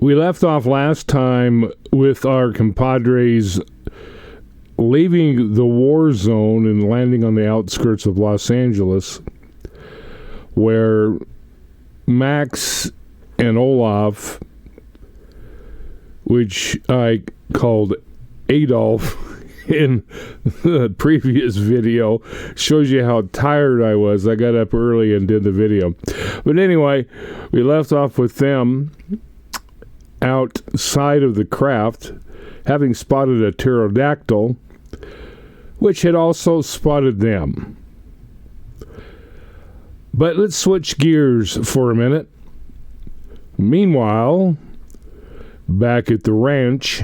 We left off last time with our compadres leaving the war zone and landing on the outskirts of Los Angeles, where Max and Olaf, which I called Adolf in the previous video, shows you how tired I was. I got up early and did the video. But anyway, we left off with them outside of the craft, having spotted a pterodactyl, which had also spotted them. But let's switch gears for a minute. Meanwhile, back at the ranch,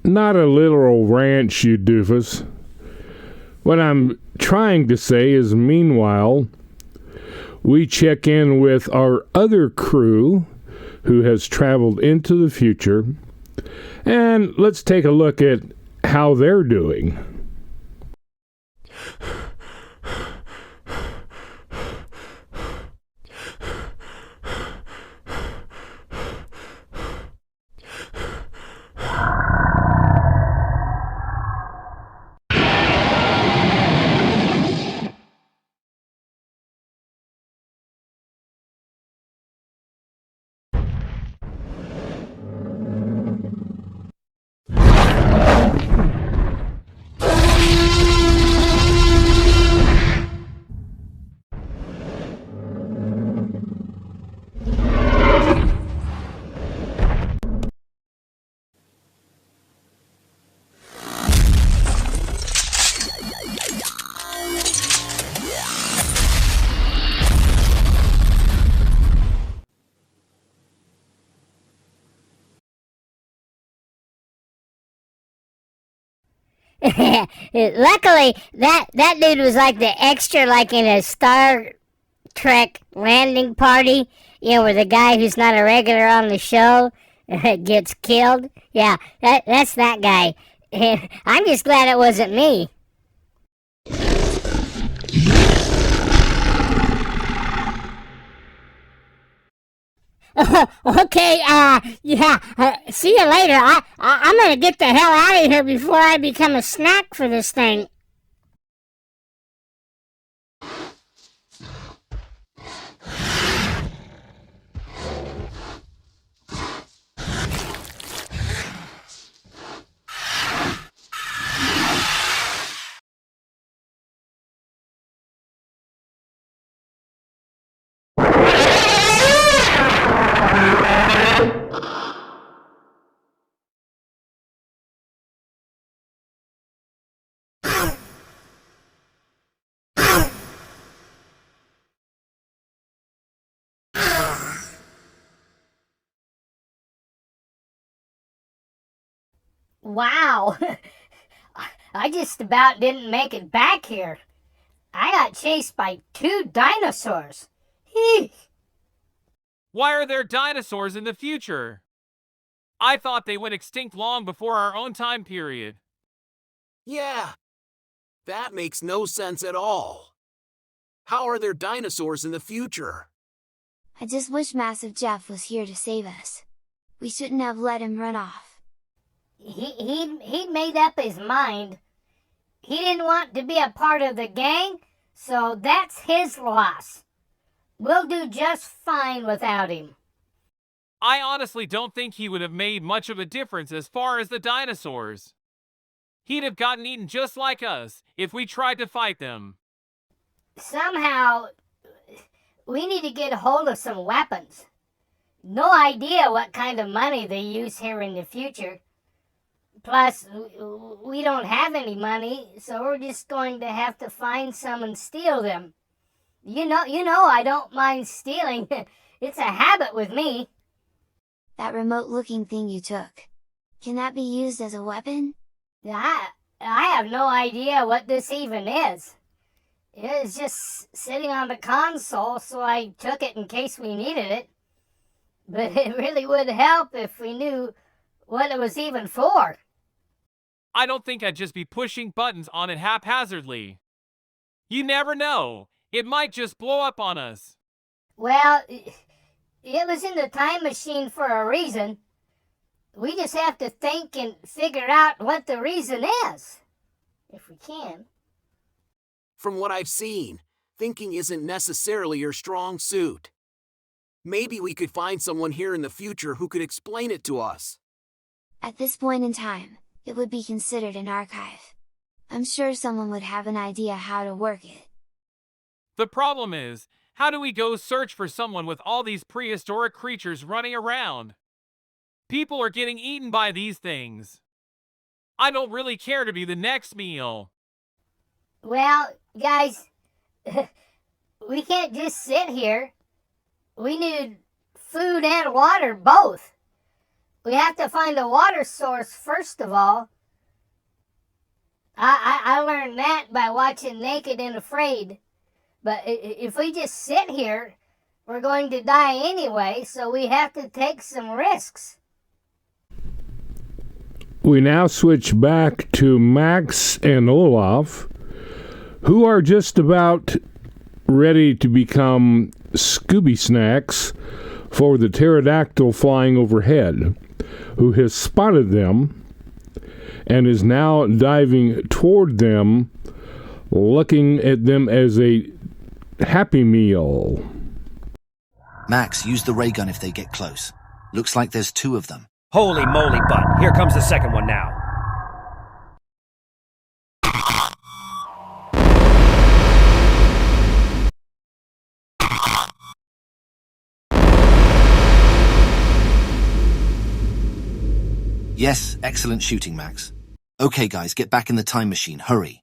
not a literal ranch, you doofus. What I'm trying to say is, meanwhile, we check in with our other crew who has traveled into the future, and let's take a look at how they're doing. Luckily, that dude was like the extra, like in a Star Trek landing party, where the guy who's not a regular on the show gets killed. Yeah, that's that guy. I'm just glad it wasn't me. Okay, see you later. I'm gonna get the hell out of here before I become a snack for this thing. Wow, I just about didn't make it back here. I got chased by 2 dinosaurs. Why are there dinosaurs in the future? I thought they went extinct long before our own time period. Yeah, that makes no sense at all. How are there dinosaurs in the future? I just wish Massive Jeff was here to save us. We shouldn't have let him run off. He'd made up his mind. He didn't want to be a part of the gang, so that's his loss. We'll do just fine without him. I honestly don't think he would have made much of a difference as far as the dinosaurs. He'd have gotten eaten just like us if we tried to fight them. Somehow, we need to get hold of some weapons. No idea what kind of money they use here in the future. Plus, we don't have any money, so we're just going to have to find some and steal them. You know, I don't mind stealing. It's a habit with me. That remote-looking thing you took. Can that be used as a weapon? I have no idea what this even is. It's just sitting on the console, so I took it in case we needed it. But it really would help if we knew what it was even for. I don't think I'd just be pushing buttons on it haphazardly. You never know. It might just blow up on us. Well, it was in the time machine for a reason. We just have to think and figure out what the reason is, if we can. From what I've seen, thinking isn't necessarily your strong suit. Maybe we could find someone here in the future who could explain it to us. At this point in time, it would be considered an archive. I'm sure someone would have an idea how to work it. The problem is, how do we go search for someone with all these prehistoric creatures running around? People are getting eaten by these things. I don't really care to be the next meal. Well, guys, we can't just sit here. We need food and water, both. We have to find a water source first of all. I learned that by watching Naked and Afraid. But if we just sit here, we're going to die anyway, so we have to take some risks. We now switch back to Max and Olaf, who are just about ready to become Scooby snacks for the pterodactyl flying overhead, who has spotted them and is now diving toward them, looking at them as a Happy Meal. Max, use the ray gun if they get close. Looks like there's 2 of them. Holy moly, bud. Here comes the second one now. Yes, excellent shooting, Max. Okay, guys, get back in the time machine. Hurry.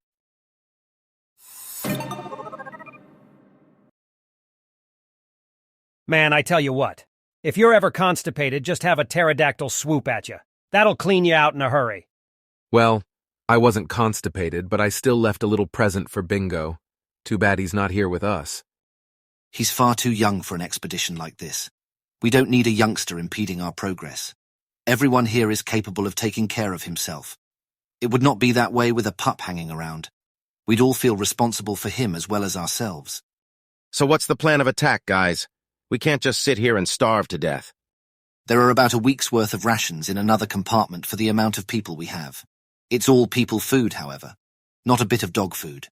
Man, I tell you what. If you're ever constipated, just have a pterodactyl swoop at you. That'll clean you out in a hurry. Well, I wasn't constipated, but I still left a little present for Bingo. Too bad he's not here with us. He's far too young for an expedition like this. We don't need a youngster impeding our progress. Everyone here is capable of taking care of himself. It would not be that way with a pup hanging around. We'd all feel responsible for him as well as ourselves. So what's the plan of attack, guys? We can't just sit here and starve to death. There are about a week's worth of rations in another compartment for the amount of people we have. It's all people food, however. Not a bit of dog food.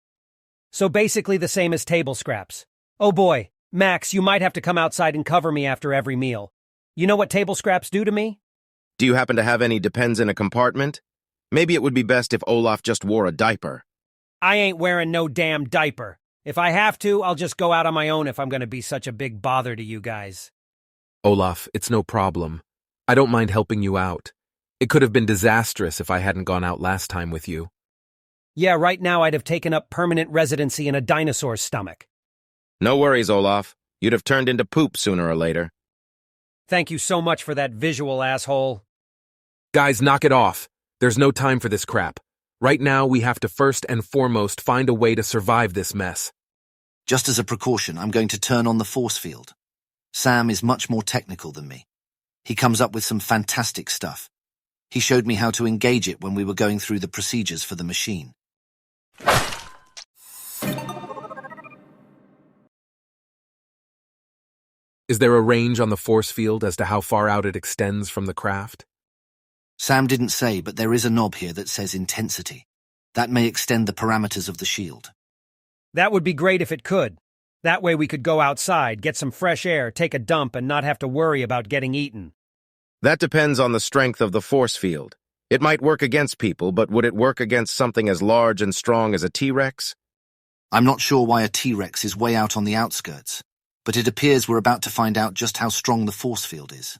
So basically the same as table scraps. Oh boy, Max, you might have to come outside and cover me after every meal. You know what table scraps do to me? Do you happen to have any depends in a compartment? Maybe it would be best if Olaf just wore a diaper. I ain't wearing no damn diaper. If I have to, I'll just go out on my own if I'm going to be such a big bother to you guys. Olaf, it's no problem. I don't mind helping you out. It could have been disastrous if I hadn't gone out last time with you. Yeah, right now I'd have taken up permanent residency in a dinosaur's stomach. No worries, Olaf. You'd have turned into poop sooner or later. Thank you so much for that visual, asshole. Guys, knock it off. There's no time for this crap. Right now, we have to first and foremost find a way to survive this mess. Just as a precaution, I'm going to turn on the force field. Sam is much more technical than me. He comes up with some fantastic stuff. He showed me how to engage it when we were going through the procedures for the machine. Is there a range on the force field as to how far out it extends from the craft? Sam didn't say, but there is a knob here that says intensity. That may extend the parameters of the shield. That would be great if it could. That way we could go outside, get some fresh air, take a dump, and not have to worry about getting eaten. That depends on the strength of the force field. It might work against people, but would it work against something as large and strong as a T-Rex? I'm not sure why a T-Rex is way out on the outskirts, but it appears we're about to find out just how strong the force field is.